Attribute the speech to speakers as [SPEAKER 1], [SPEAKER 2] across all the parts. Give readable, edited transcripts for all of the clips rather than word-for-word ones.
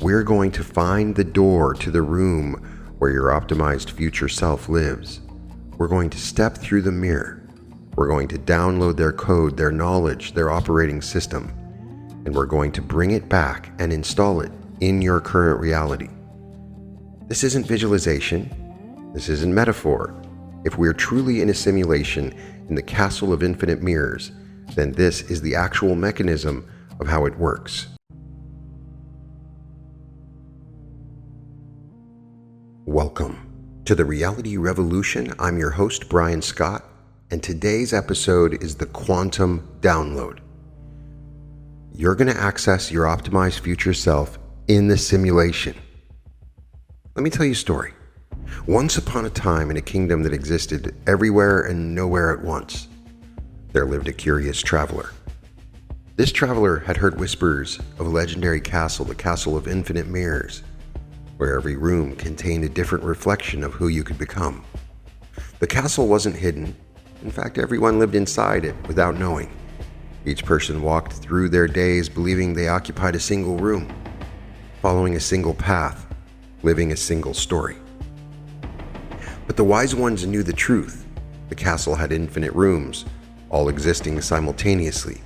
[SPEAKER 1] We're going to find the door to the room where your optimized future self lives. We're going to step through the mirror. We're going to download their code, their knowledge, their operating system, and we're going to bring it back and install it in your current reality. This isn't visualization. This isn't metaphor. If we're truly in a simulation in the castle of infinite mirrors, then this is the actual mechanism of how it works. Welcome to the Reality Revolution. I'm your host, Brian Scott, and today's episode is the Quantum Download. You're going to access your optimized future self in the simulation. Let me tell you a story. Once upon a time, in a kingdom that existed everywhere and nowhere at once, there lived a curious traveler. This traveler had heard whispers of a legendary castle, the Castle of Infinite Mirrors, where every room contained a different reflection of who you could become. The castle wasn't hidden. In fact, everyone lived inside it without knowing. Each person walked through their days believing they occupied a single room, following a single path, living a single story. But the wise ones knew the truth. The castle had infinite rooms, all existing simultaneously,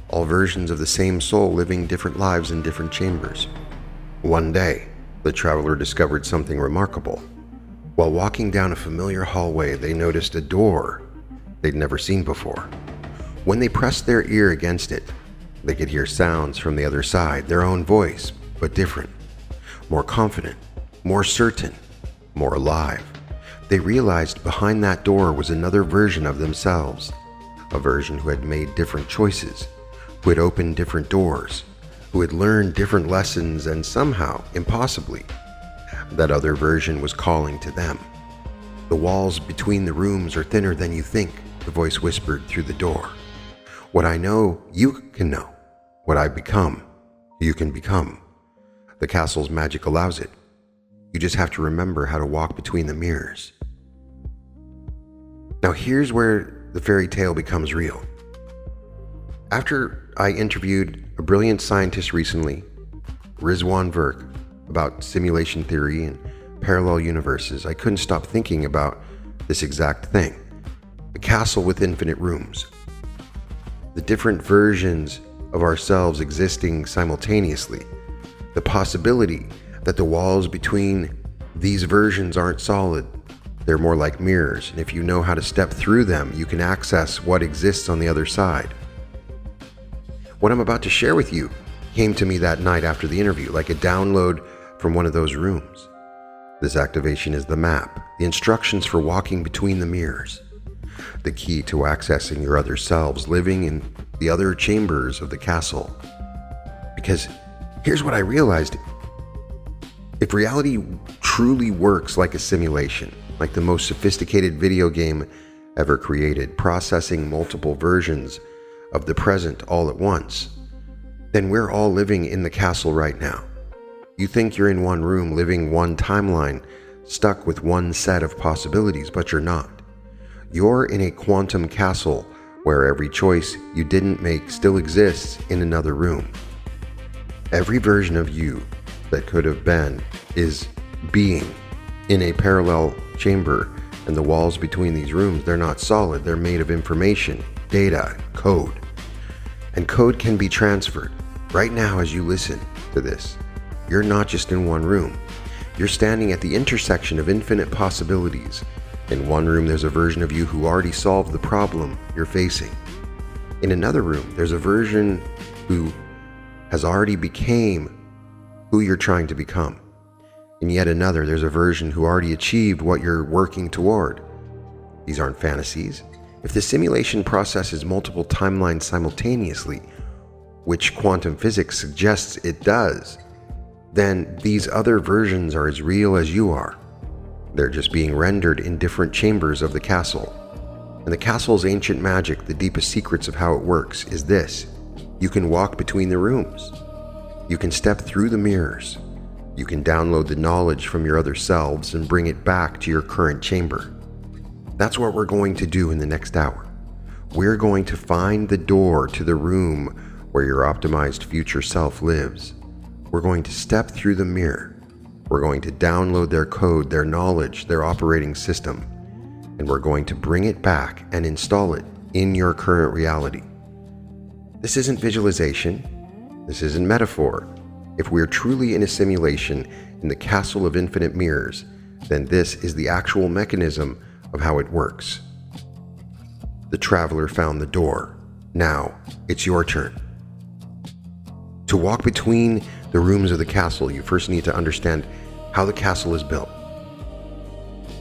[SPEAKER 1] all versions of the same soul living different lives in different chambers. One day, the traveler discovered something remarkable. While walking down a familiar hallway, they noticed a door they'd never seen before. When they pressed their ear against it, they could hear sounds from the other side, their own voice, but different, more confident, more certain, more alive. They realized behind that door was another version of themselves, a version who had made different choices, who had opened different doors, who had learned different lessons, and somehow, impossibly, that other version was calling to them. "The walls between the rooms are thinner than you think," the voice whispered through the door. "What I know, you can know. What I become, you can become. The castle's magic allows it. You just have to remember how to walk between the mirrors." Now here's where the fairy tale becomes real. After I interviewed a brilliant scientist recently, Rizwan Virk, about simulation theory and parallel universes, I couldn't stop thinking about this exact thing. The castle with infinite rooms. The different versions of ourselves existing simultaneously. The possibility that the walls between these versions aren't solid. They're more like mirrors, and if you know how to step through them, you can access what exists on the other side. What I'm about to share with you came to me that night after the interview, like a download from one of those rooms. This activation is the map, the instructions for walking between the mirrors, the key to accessing your other selves living in the other chambers of the castle. Because here's what I realized. If reality truly works like a simulation, like the most sophisticated video game ever created, processing multiple versions of the present all at once, then we're all living in the castle right now. You think you're in one room, living one timeline, stuck with one set of possibilities, but you're not. You're in a quantum castle where every choice you didn't make still exists in another room. Every version of you that could have been is being in a parallel chamber, and the walls between these rooms, they're not solid. They're made of information, data, code. And code can be transferred. Right now, as you listen to this, you're not just in one room. You're standing at the intersection of infinite possibilities. In one room, there's a version of you who already solved the problem you're facing. In another room, there's a version who has already became who you're trying to become. In yet another, there's a version who already achieved what you're working toward. These aren't fantasies. If the simulation processes multiple timelines simultaneously, which quantum physics suggests it does, then these other versions are as real as you are. They're just being rendered in different chambers of the castle. And the castle's ancient magic, the deepest secrets of how it works, is this. You can walk between the rooms. You can step through the mirrors. You can download the knowledge from your other selves and bring it back to your current chamber. That's what we're going to do in the next hour. We're going to find the door to the room where your optimized future self lives. We're going to step through the mirror. We're going to download their code, their knowledge, their operating system, and we're going to bring it back and install it in your current reality. This isn't visualization. This isn't metaphor. If we're truly in a simulation in the castle of infinite mirrors, then this is the actual mechanism of how it works. The traveler found the door. Now, it's your turn. To walk between the rooms of the castle, you first need to understand how the castle is built.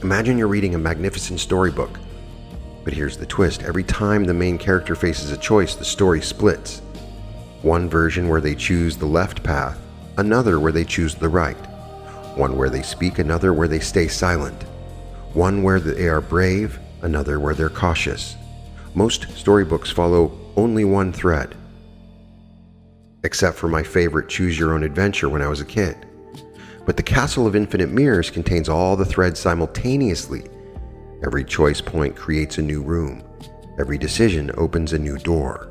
[SPEAKER 1] Imagine you're reading a magnificent storybook, but here's the twist. Every time the main character faces a choice, the story splits. One version where they choose the left path, another where they choose the right. One where they speak, another where they stay silent. One where they are brave, another where they're cautious. Most storybooks follow only one thread. Except for my favorite Choose Your Own Adventure when I was a kid. But the Castle of Infinite Mirrors contains all the threads simultaneously. Every choice point creates a new room. Every decision opens a new door.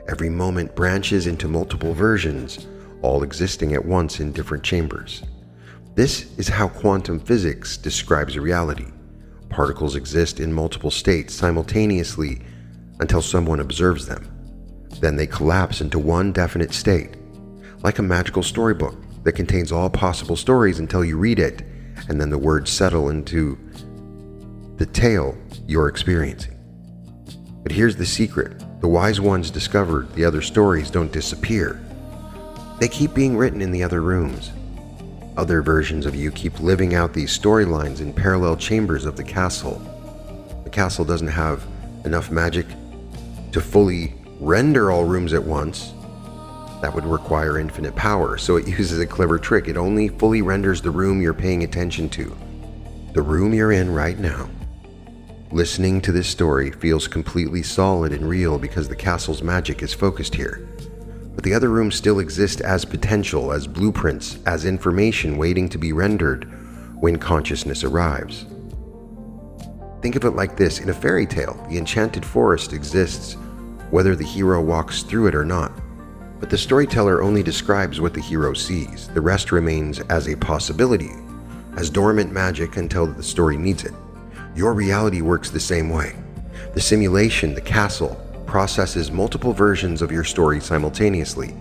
[SPEAKER 1] Every moment branches into multiple versions, all existing at once in different chambers. This is how quantum physics describes reality. Particles exist in multiple states simultaneously until someone observes them. Then they collapse into one definite state, like a magical storybook that contains all possible stories until you read it, and then the words settle into the tale you're experiencing. But here's the secret. The wise ones discovered the other stories don't disappear. They keep being written in the other rooms. Other versions of you keep living out these storylines in parallel chambers of the castle. The castle doesn't have enough magic to fully render all rooms at once. That would require infinite power, so it uses a clever trick. It only fully renders the room you're paying attention to. The room you're in right now. Listening to this story feels completely solid and real because the castle's magic is focused here. But the other rooms still exist as potential, as blueprints, as information waiting to be rendered when consciousness arrives. Think of it like this. In a fairy tale, the enchanted forest exists whether the hero walks through it or not. But the storyteller only describes what the hero sees. The rest remains as a possibility, as dormant magic until the story needs it. Your reality works the same way. The simulation, the castle, processes multiple versions of your story simultaneously,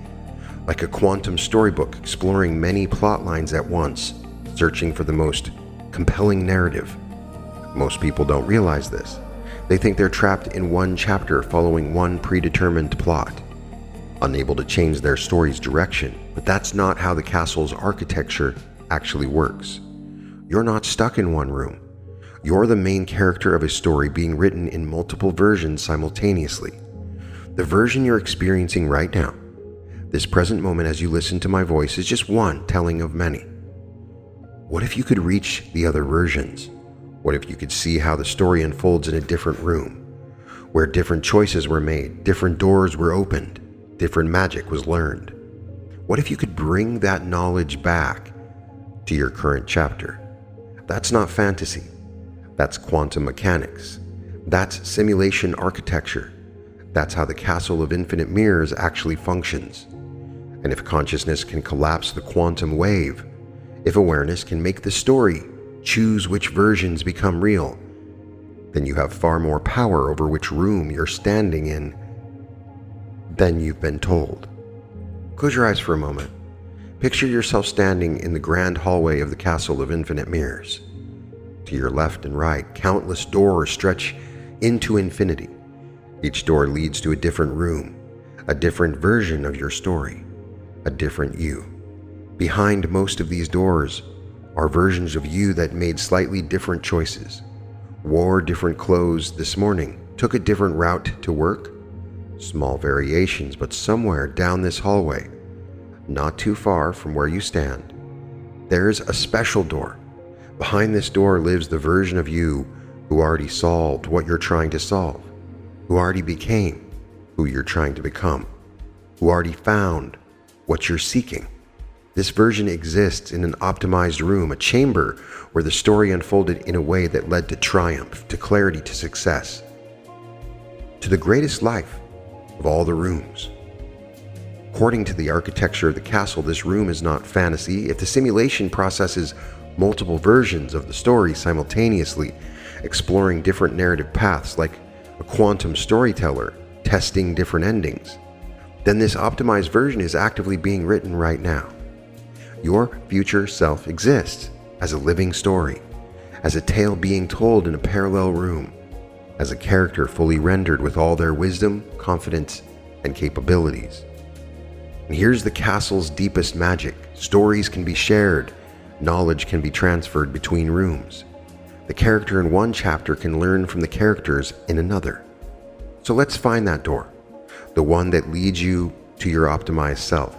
[SPEAKER 1] like a quantum storybook exploring many plot lines at once, searching for the most compelling narrative. Most people don't realize this. They think they're trapped in one chapter following one predetermined plot, unable to change their story's direction. But that's not how the castle's architecture actually works. You're not stuck in one room. You're the main character of a story being written in multiple versions simultaneously. The version you're experiencing right now, this present moment as you listen to my voice, is just one telling of many. What if you could reach the other versions? What if you could see how the story unfolds in a different room, where different choices were made, different doors were opened, different magic was learned? What if you could bring that knowledge back to your current chapter? That's not fantasy. That's quantum mechanics. That's simulation architecture. That's how the Castle of Infinite Mirrors actually functions. And if consciousness can collapse the quantum wave, if awareness can make the story choose which versions become real, then you have far more power over which room you're standing in than you've been told. Close your eyes for a moment. Picture yourself standing in the grand hallway of the Castle of Infinite Mirrors. To your left and right, countless doors stretch into infinity. Each door leads to a different room, a different version of your story, a different you. Behind most of these doors are versions of you that made slightly different choices, wore different clothes this morning, took a different route to work. Small variations, but somewhere down this hallway, not too far from where you stand, there's a special door. Behind this door lives the version of you who already solved what you're trying to solve, who already became who you're trying to become, who already found what you're seeking. This version exists in an optimized room, a chamber where the story unfolded in a way that led to triumph, to clarity, to success, to the greatest life of all the rooms. According to the architecture of the castle, this room is not fantasy. If the simulation processes multiple versions of the story simultaneously, exploring different narrative paths like a quantum storyteller, testing different endings, then this optimized version is actively being written right now. Your future self exists as a living story, as a tale being told in a parallel room, as a character fully rendered with all their wisdom, confidence, and capabilities. And here's the castle's deepest magic. Stories can be shared, knowledge can be transferred between rooms. The character in one chapter can learn from the characters in another. So let's find that door, the one that leads you to your optimized self.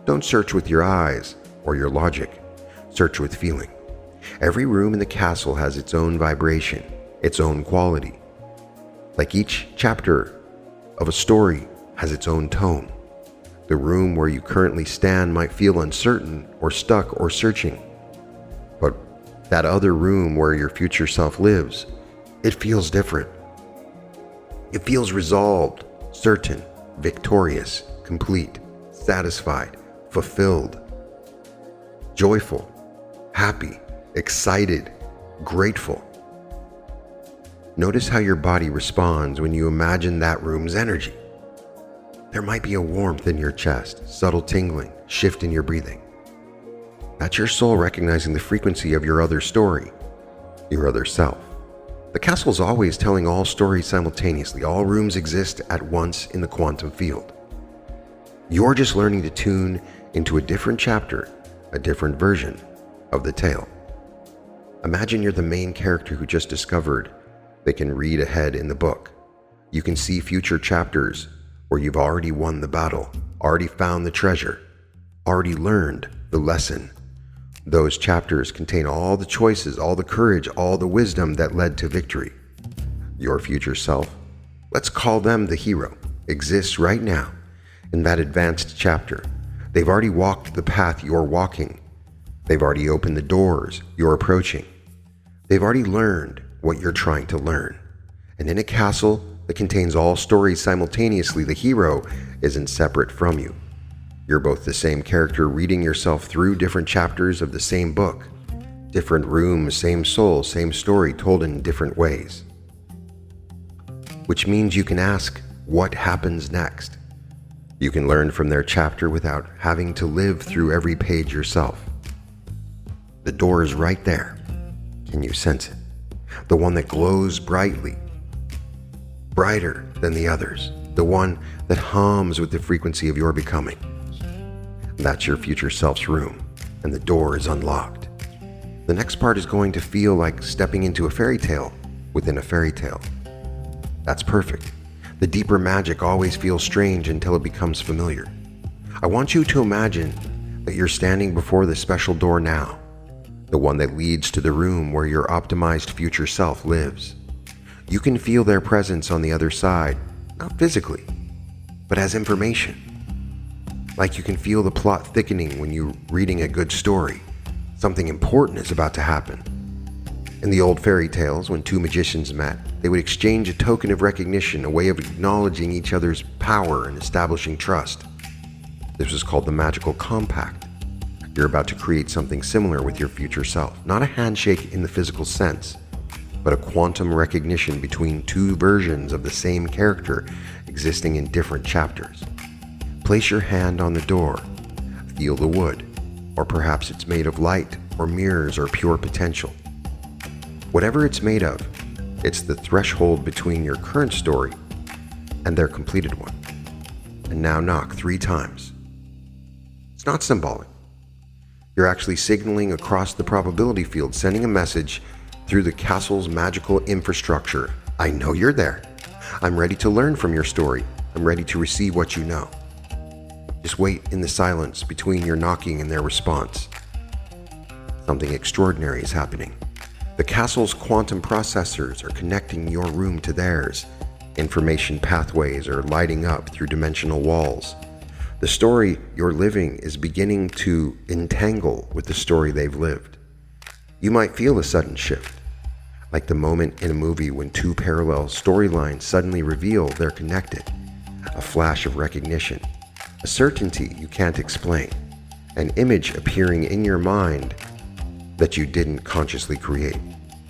[SPEAKER 1] Don't search with your eyes or your logic, search with feeling. Every room in the castle has its own vibration, its own quality. Like each chapter of a story has its own tone. The room where you currently stand might feel uncertain or stuck or searching. But that other room where your future self lives, it feels different. It feels resolved, certain, victorious, complete, satisfied, fulfilled, joyful, happy, excited, grateful. Notice how your body responds when you imagine that room's energy. There might be a warmth in your chest, subtle tingling, shift in your breathing. That's your soul recognizing the frequency of your other story, your other self. The castle is always telling all stories simultaneously. All rooms exist at once in the quantum field. You're just learning to tune into a different chapter, a different version of the tale. Imagine you're the main character who just discovered they can read ahead in the book. You can see future chapters where you've already won the battle, already found the treasure, already learned the lesson. Those chapters contain all the choices, all the courage, all the wisdom that led to victory. Your future self, let's call them the hero, exists right now in that advanced chapter. They've already walked the path you're walking. They've already opened the doors you're approaching. They've already learned what you're trying to learn. And in a castle that contains all stories simultaneously, the hero isn't separate from you. You're both the same character reading yourself through different chapters of the same book. Different rooms, same soul, same story told in different ways. Which means you can ask, what happens next? You can learn from their chapter without having to live through every page yourself. The door is right there. Can you sense it? The one that glows brightly, brighter than the others. The one that hums with the frequency of your becoming. That's your future self's room, and the door is unlocked. The next part is going to feel like stepping into a fairy tale within a fairy tale. That's perfect. The deeper magic always feels strange until it becomes familiar. I want you to imagine that you're standing before the special door now, the one that leads to the room where your optimized future self lives. You can feel their presence on the other side, not physically, but as information. Like you can feel the plot thickening when you're reading a good story. Something important is about to happen. In the old fairy tales, when two magicians met, they would exchange a token of recognition, a way of acknowledging each other's power and establishing trust. This was called the magical compact. You're about to create something similar with your future self. Not a handshake in the physical sense, but a quantum recognition between two versions of the same character existing in different chapters. Place your hand on the door. Feel the wood, or perhaps it's made of light or mirrors or pure potential. Whatever it's made of, it's the threshold between your current story and their completed one. And now knock 3 times. It's not symbolic. You're actually signaling across the probability field, sending a message through the castle's magical infrastructure. I know you're there. I'm ready to learn from your story. I'm ready to receive what you know. Just wait in the silence between your knocking and their response. Something extraordinary is happening. The castle's quantum processors are connecting your room to theirs. Information pathways are lighting up through dimensional walls. The story you're living is beginning to entangle with the story they've lived. You might feel a sudden shift, like the moment in a movie when 2 parallel storylines suddenly reveal they're connected. A flash of recognition, a certainty you can't explain, an image appearing in your mind that you didn't consciously create.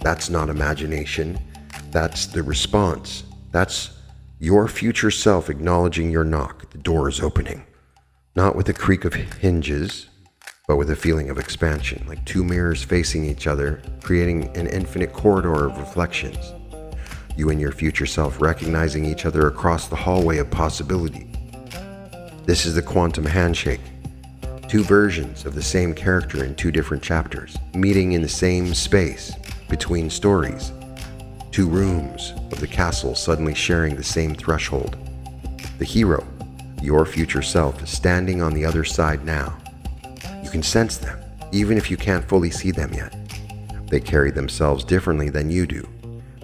[SPEAKER 1] That's not imagination. That's the response. That's your future self acknowledging your knock. The door is opening. Not with a creak of hinges, but with a feeling of expansion, like two mirrors facing each other, creating an infinite corridor of reflections. You and your future self recognizing each other across the hallway of possibility. This is the quantum handshake. Two versions of the same character in two different chapters, meeting in the same space between stories. Two rooms of the castle suddenly sharing the same threshold. The hero, your future self, is standing on the other side now. You can sense them, even if you can't fully see them yet. They carry themselves differently than you do.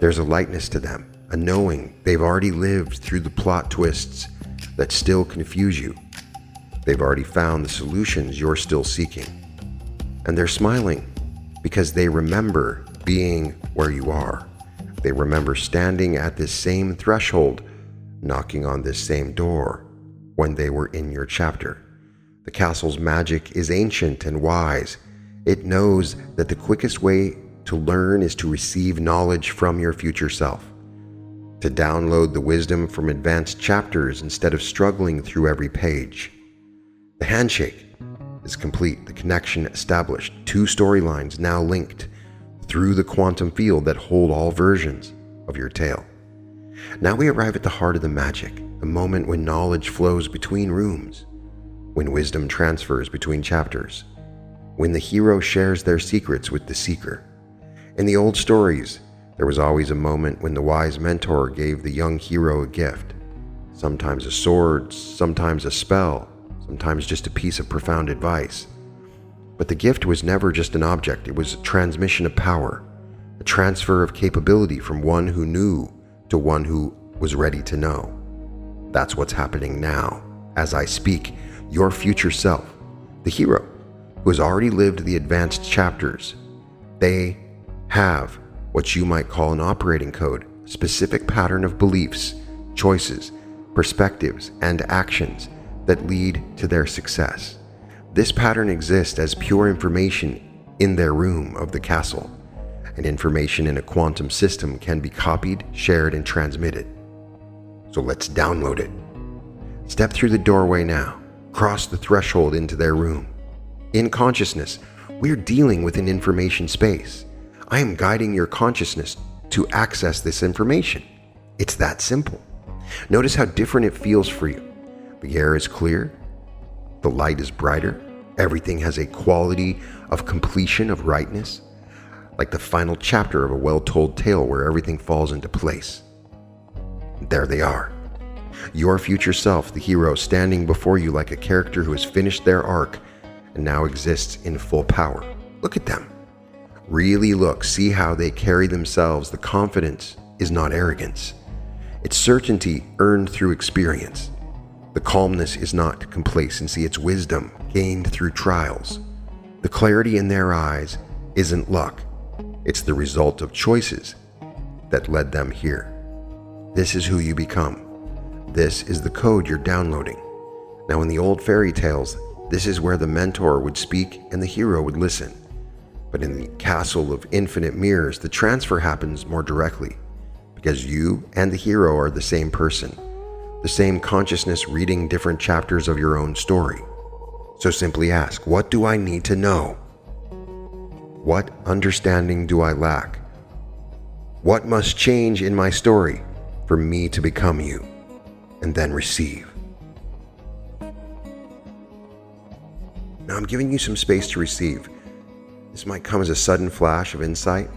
[SPEAKER 1] There's a lightness to them, a knowing they've already lived through the plot twists that still confuse you. They've already found the solutions you're still seeking. And they're smiling because they remember being where you are. They remember standing at this same threshold, knocking on this same door when they were in your chapter. The castle's magic is ancient and wise. It knows that the quickest way to learn is to receive knowledge from your future self, to download the wisdom from advanced chapters instead of struggling through every page. The handshake is complete, the connection established, two storylines now linked through the quantum field that hold all versions of your tale. Now we arrive at the heart of the magic, the moment when knowledge flows between rooms, when wisdom transfers between chapters, when the hero shares their secrets with the seeker. In the old stories, there was always a moment when the wise mentor gave the young hero a gift, sometimes a sword, sometimes a spell, sometimes just a piece of profound advice. But the gift was never just an object, it was a transmission of power, a transfer of capability from one who knew to one who was ready to know. That's what's happening now. As I speak, your future self, the hero, who has already lived the advanced chapters, they have what you might call an operating code, a specific pattern of beliefs, choices, perspectives, and actions that lead to their success. This pattern exists as pure information in their room of the castle, and information in a quantum system can be copied, shared, and transmitted. So let's download it. Step through the doorway now. Cross the threshold into their room. In consciousness, we're dealing with an information space. I am guiding your consciousness to access this information. It's that simple. Notice how different it feels for you. The air is clear. The light is brighter. Everything has a quality of completion, of rightness, like the final chapter of a well-told tale where everything falls into place. There they are. Your future self, the hero, standing before you like a character who has finished their arc and now exists in full power. Look at them. Really look, see how they carry themselves. The confidence is not arrogance. It's certainty earned through experience. The calmness is not complacency, it's wisdom gained through trials. The clarity in their eyes isn't luck. It's the result of choices that led them here. This is who you become. This is the code you're downloading. Now, in the old fairy tales, this is where the mentor would speak and the hero would listen. But in the castle of infinite mirrors, the transfer happens more directly, because you and the hero are the same person, the same consciousness reading different chapters of your own story. So simply ask, what do I need to know? What understanding do I lack? What must change in my story for me to become you? And then receive. Now I'm giving you some space to receive. This might come as a sudden flash of insight,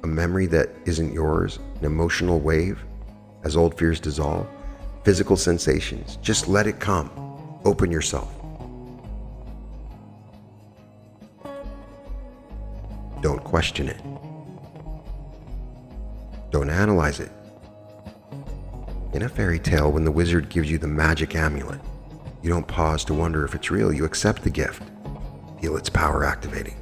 [SPEAKER 1] a memory that isn't yours, an emotional wave, as old fears dissolve, physical sensations. Just let it come. Open yourself. Don't question it. Don't analyze it. In a fairy tale, when the wizard gives you the magic amulet, you don't pause to wonder if it's real. You accept the gift. Feel its power activating.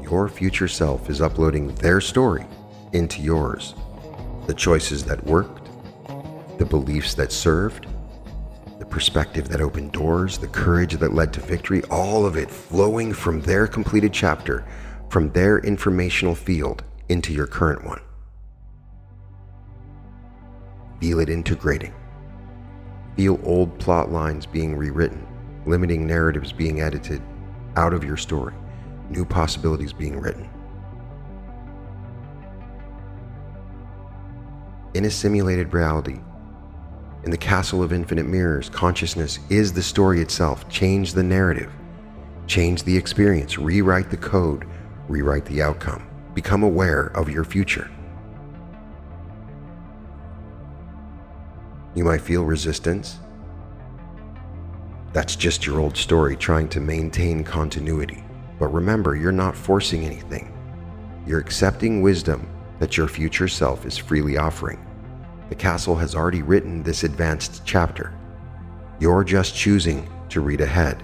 [SPEAKER 1] Your future self is uploading their story into yours. The choices that worked, the beliefs that served, the perspective that opened doors, the courage that led to victory, all of it flowing from their completed chapter, from their informational field into your current one. Feel it integrating. Feel old plot lines being rewritten, limiting narratives being edited out of your story, new possibilities being written. In a simulated reality, in the castle of infinite mirrors, consciousness is the story itself. Change the narrative, change the experience, rewrite the code, rewrite the outcome. Become aware of your future. You might feel resistance. That's just your old story trying to maintain continuity. But remember, you're not forcing anything. You're accepting wisdom that your future self is freely offering. The castle has already written this advanced chapter. You're just choosing to read ahead.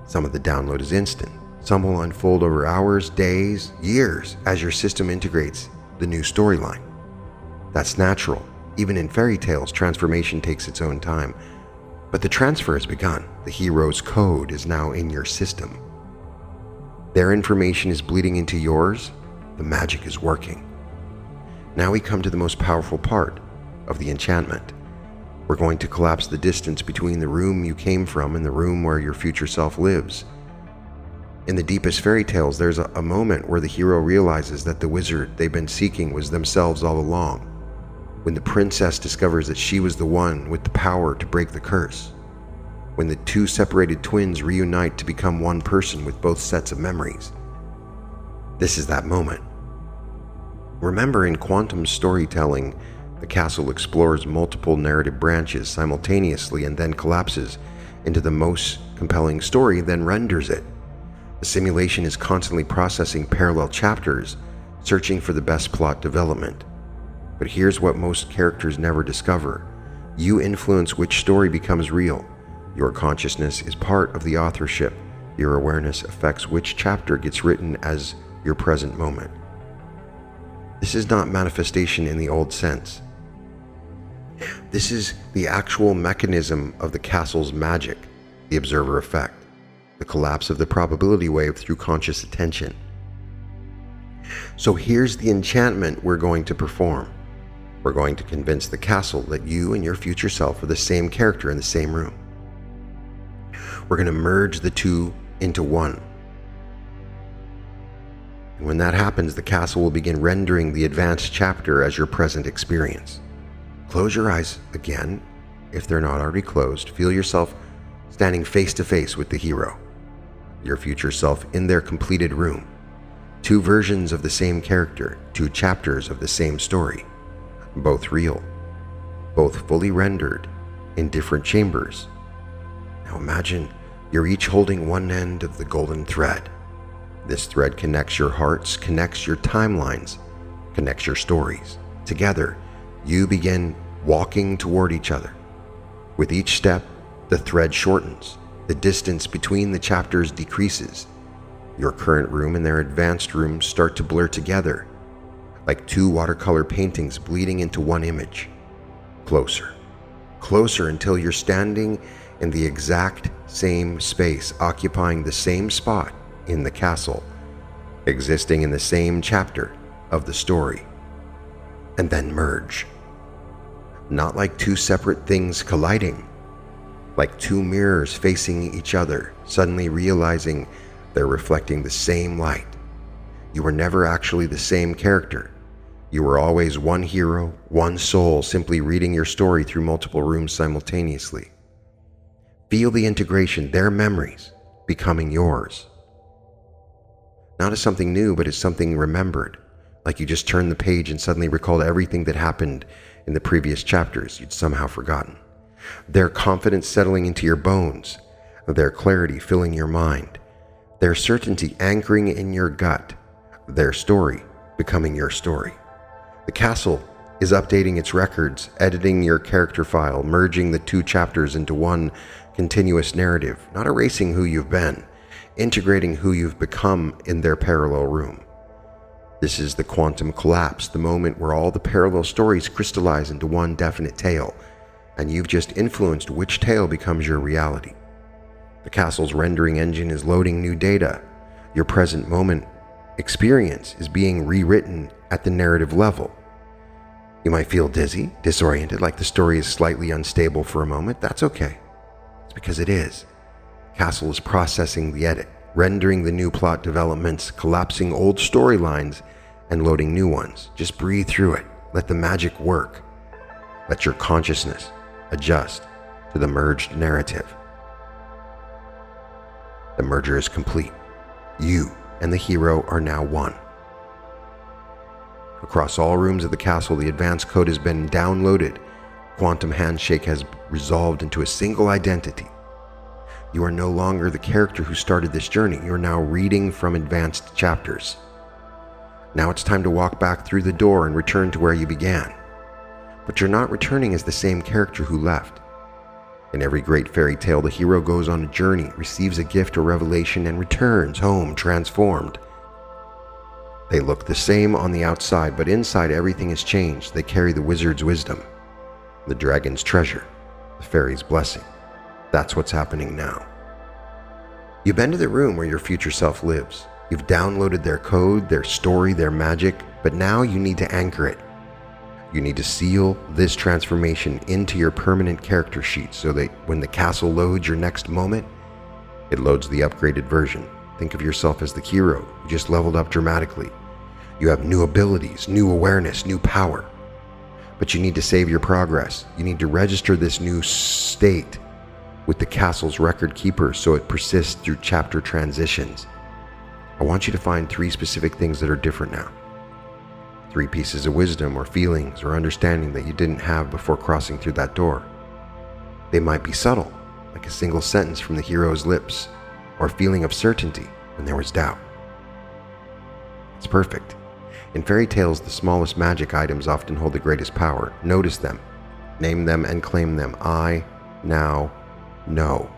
[SPEAKER 1] Some of the download is instant. Some will unfold over hours, days, years as your system integrates the new storyline. That's natural. Even in fairy tales, transformation takes its own time. But the transfer has begun. The hero's code is now in your system. Their information is bleeding into yours. The magic is working. Now we come to the most powerful part of the enchantment. We're going to collapse the distance between the room you came from and the room where your future self lives. In the deepest fairy tales, there's a moment where the hero realizes that the wizard they've been seeking was themselves all along. When the princess discovers that she was the one with the power to break the curse. When the two separated twins reunite to become one person with both sets of memories. This is that moment. Remember, in quantum storytelling, the castle explores multiple narrative branches simultaneously and then collapses into the most compelling story, then renders it. The simulation is constantly processing parallel chapters, searching for the best plot development. But here's what most characters never discover. You influence which story becomes real. Your consciousness is part of the authorship. Your awareness affects which chapter gets written as your present moment. This is not manifestation in the old sense. This is the actual mechanism of the castle's magic, the observer effect, the collapse of the probability wave through conscious attention. So here's the enchantment we're going to perform. We're going to convince the castle that you and your future self are the same character in the same room. We're going to merge the two into one. And when that happens, the castle will begin rendering the advanced chapter as your present experience. Close your eyes again, if they're not already closed. Feel yourself standing face to face with the hero, your future self in their completed room. Two versions of the same character, two chapters of the same story, both real, both fully rendered in different chambers. Now imagine you're each holding one end of the golden thread. This thread connects your hearts, connects your timelines, connects your stories. Together, you begin walking toward each other. With each step, the thread shortens. The distance between the chapters decreases. Your current room and their advanced room start to blur together, like two watercolor paintings bleeding into one image. Closer, closer until you're standing in the exact same space, occupying the same spot in the castle, existing in the same chapter of the story, and then merge. Not like two separate things colliding, like two mirrors facing each other, suddenly realizing they're reflecting the same light. You were never actually the same character. You were always one hero, one soul, simply reading your story through multiple rooms simultaneously. Feel the integration, their memories becoming yours. Not as something new, but as something remembered, like you just turned the page and suddenly recalled everything that happened in the previous chapters you'd somehow forgotten. Their confidence settling into your bones, their clarity filling your mind, their certainty anchoring in your gut, their story becoming your story. The castle is updating its records, editing your character file, merging the two chapters into one continuous narrative, not erasing who you've been, integrating who you've become in their parallel room. This is the quantum collapse, the moment where all the parallel stories crystallize into one definite tale, and you've just influenced which tale becomes your reality. The castle's rendering engine is loading new data. Your present moment experience is being rewritten at the narrative level. You might feel dizzy, disoriented, like the story is slightly unstable for a moment. That's okay. It's because it is. The castle is processing the edit, rendering the new plot developments, collapsing old storylines, and loading new ones. Just breathe through it. Let the magic work. Let your consciousness adjust to the merged narrative. The merger is complete. You and the hero are now one. Across all rooms of the castle, the advanced code has been downloaded. Quantum handshake has resolved into a single identity. You are no longer the character who started this journey. You are now reading from advanced chapters. Now it's time to walk back through the door and return to where you began. But you're not returning as the same character who left. In every great fairy tale, the hero goes on a journey, receives a gift or revelation, and returns home transformed. They look the same on the outside, but inside everything has changed. They carry the wizard's wisdom, the dragon's treasure, the fairy's blessing. That's what's happening now. You've been to the room where your future self lives. You've downloaded their code, their story, their magic, but now you need to anchor it. You need to seal this transformation into your permanent character sheet so that when the castle loads your next moment, it loads the upgraded version. Think of yourself as the hero who just leveled up dramatically. You have new abilities, new awareness, new power. But you need to save your progress. You need to register this new state with the castle's record keeper so it persists through chapter transitions. I want you to find 3 specific things that are different now. 3 pieces of wisdom or feelings or understanding that you didn't have before crossing through that door. They might be subtle, like a single sentence from the hero's lips, or a feeling of certainty when there was doubt. It's perfect. In fairy tales, the smallest magic items often hold the greatest power. Notice them, name them, and claim them. I now know.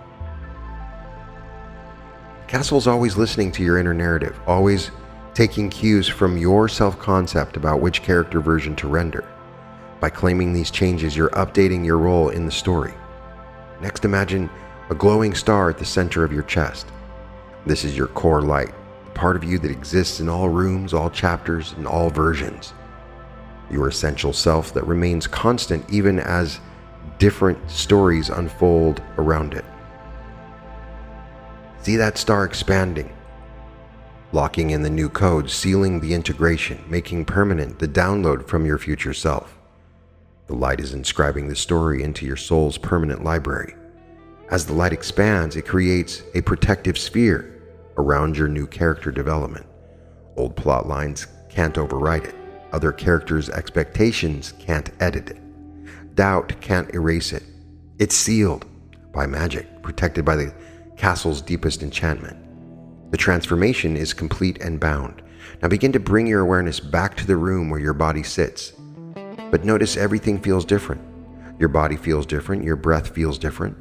[SPEAKER 1] The castle's always listening to your inner narrative, always taking cues from your self-concept about which character version to render. By claiming these changes, you're updating your role in the story. Next, imagine a glowing star at the center of your chest. This is your core light, the part of you that exists in all rooms, all chapters, and all versions. Your essential self that remains constant even as different stories unfold around it. See that star expanding, locking in the new code, sealing the integration, making permanent the download from your future self. The light is inscribing the story into your soul's permanent library. As the light expands, it creates a protective sphere around your new character development. Old plot lines can't override it. Other characters' expectations can't edit it. Doubt can't erase it. It's sealed by magic, protected by the castle's deepest enchantment. The transformation is complete and bound. Now begin to bring your awareness back to the room where your body sits. But notice everything feels different. Your body feels different, your breath feels different,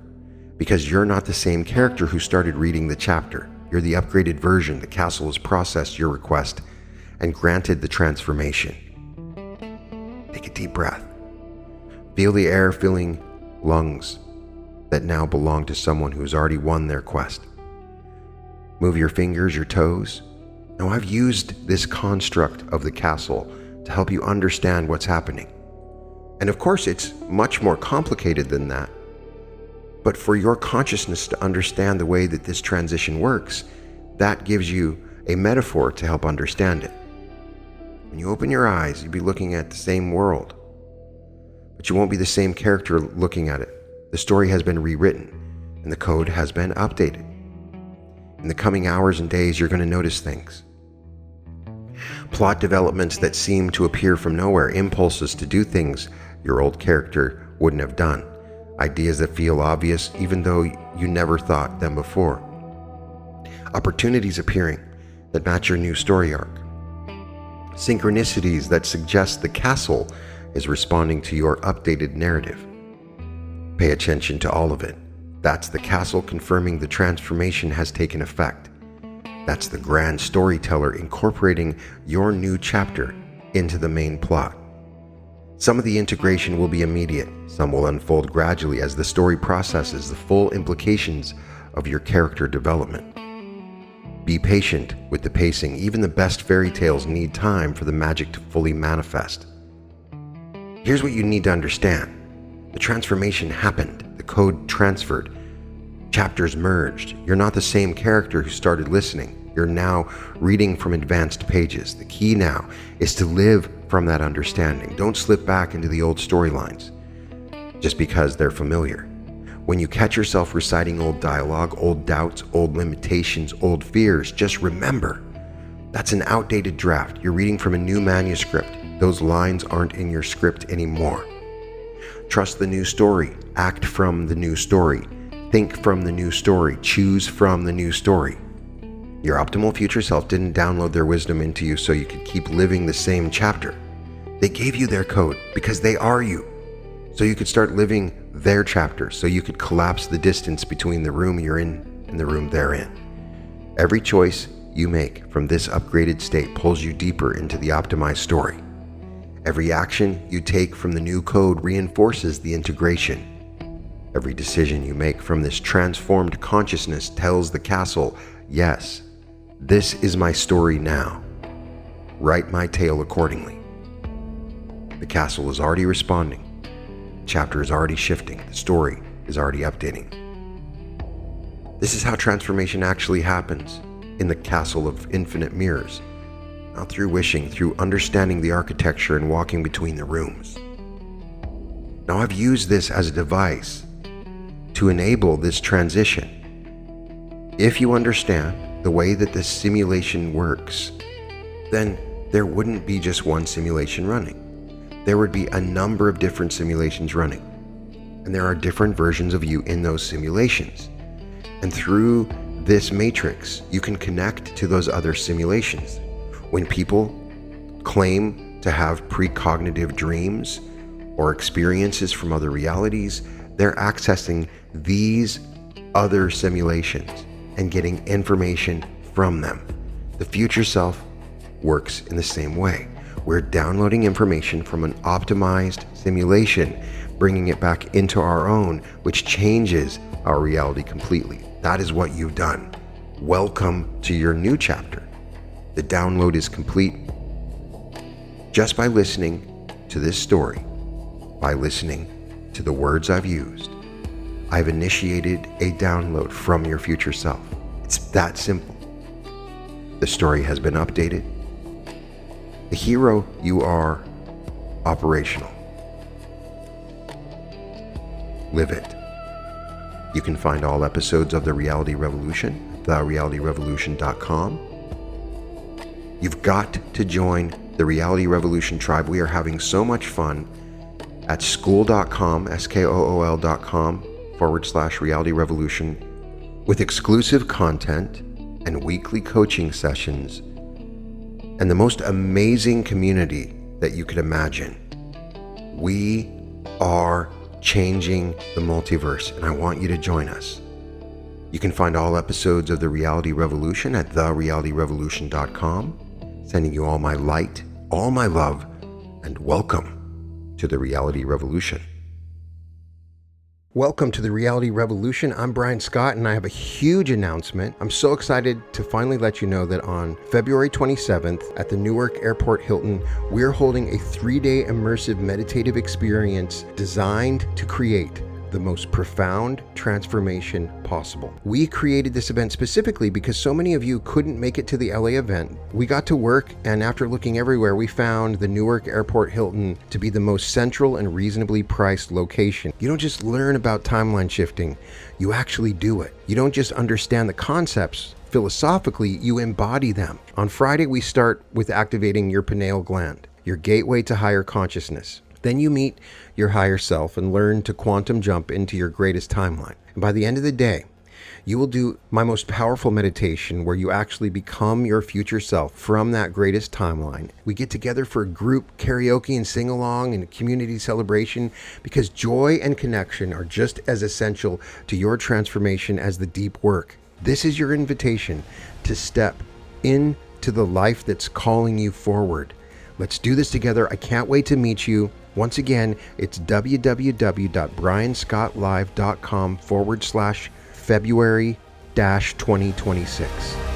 [SPEAKER 1] because you're not the same character who started reading the chapter. You're the upgraded version. The castle has processed your request and granted the transformation. Take a deep breath. Feel the air filling lungs that now belong to someone who has already won their quest. Move your fingers, your toes. Now, I've used this construct of the castle to help you understand what's happening. And of course, it's much more complicated than that. But for your consciousness to understand the way that this transition works, that gives you a metaphor to help understand it. When you open your eyes, you'll be looking at the same world, but you won't be the same character looking at it. The story has been rewritten, and the code has been updated. In the coming hours and days, you're going to notice things. Plot developments that seem to appear from nowhere, impulses to do things your old character wouldn't have done. Ideas that feel obvious even though you never thought them before. Opportunities appearing that match your new story arc. Synchronicities that suggest the castle is responding to your updated narrative. Pay attention to all of it. That's the castle confirming the transformation has taken effect. That's the grand storyteller incorporating your new chapter into the main plot. Some of the integration will be immediate, some will unfold gradually as the story processes the full implications of your character development. Be patient with the pacing. Even the best fairy tales need time for the magic to fully manifest. Here's what you need to understand. The transformation happened. The code transferred. Chapters merged. You're not the same character who started listening. You're now reading from advanced pages. The key now is to live from that understanding. Don't slip back into the old storylines just because they're familiar. When you catch yourself reciting old dialogue, old doubts, old limitations, old fears, just remember, that's an outdated draft. You're reading from a new manuscript. Those lines aren't in your script anymore. Trust the new story. Act from the new story. Think from the new story. Choose from the new story. Your optimal future self didn't download their wisdom into you so you could keep living the same chapter. They gave you their code because they are you. So you could start living their chapter, so you could collapse the distance between the room you're in and the room they're in. Every choice you make from this upgraded state pulls you deeper into the optimized story. Every action you take from the new code reinforces the integration. Every decision you make from this transformed consciousness tells the castle, yes, this is my story now. Write my tale accordingly. The castle is already responding. The chapter is already shifting. The story is already updating. This is how transformation actually happens in the castle of infinite mirrors. Not through wishing, through understanding the architecture and walking between the rooms. Now I've used this as a device to enable this transition. If you understand the way that this simulation works, then there wouldn't be just one simulation running. There would be a number of different simulations running. And there are different versions of you in those simulations. And through this matrix, you can connect to those other simulations. When people claim to have precognitive dreams or experiences from other realities, they're accessing these other simulations and getting information from them. The future self works in the same way. We're downloading information from an optimized simulation, bringing it back into our own, which changes our reality completely. That is what you've done. Welcome to your new chapter. The download is complete. Just by listening to this story, by listening to the words I've used, I've initiated a download from your future self. It's that simple. The story has been updated. The hero you are, operational. Live it. You can find all episodes of The Reality Revolution at therealityrevolution.com. You've got to join the Reality Revolution tribe. We are having so much fun at school.com, skool.com/Reality Revolution, with exclusive content and weekly coaching sessions and the most amazing community that you could imagine. We are changing the multiverse, and I want you to join us. You can find all episodes of The Reality Revolution at therealityrevolution.com. Sending you all my light, all my love, and welcome to The Reality Revolution. Welcome to The Reality Revolution. I'm Brian Scott, and I have a huge announcement. I'm so excited to finally let you know that on February 27th at the Newark Airport Hilton, we're holding a 3-day immersive meditative experience designed to create the most profound transformation possible. We created this event specifically because so many of you couldn't make it to the LA event. We got to work, and after looking everywhere, we found the Newark Airport Hilton to be the most central and reasonably priced location. You don't just learn about timeline shifting, you actually do it. You don't just understand the concepts philosophically, you embody them. On Friday, we start with activating your pineal gland, your gateway to higher consciousness. Then you meet your higher self and learn to quantum jump into your greatest timeline. And by the end of the day, you will do my most powerful meditation where you actually become your future self from that greatest timeline. We get together for a group karaoke and sing along and a community celebration because joy and connection are just as essential to your transformation as the deep work. This is your invitation to step into the life that's calling you forward. Let's do this together. I can't wait to meet you. Once again, it's www.brianscottlive.com/February-2026.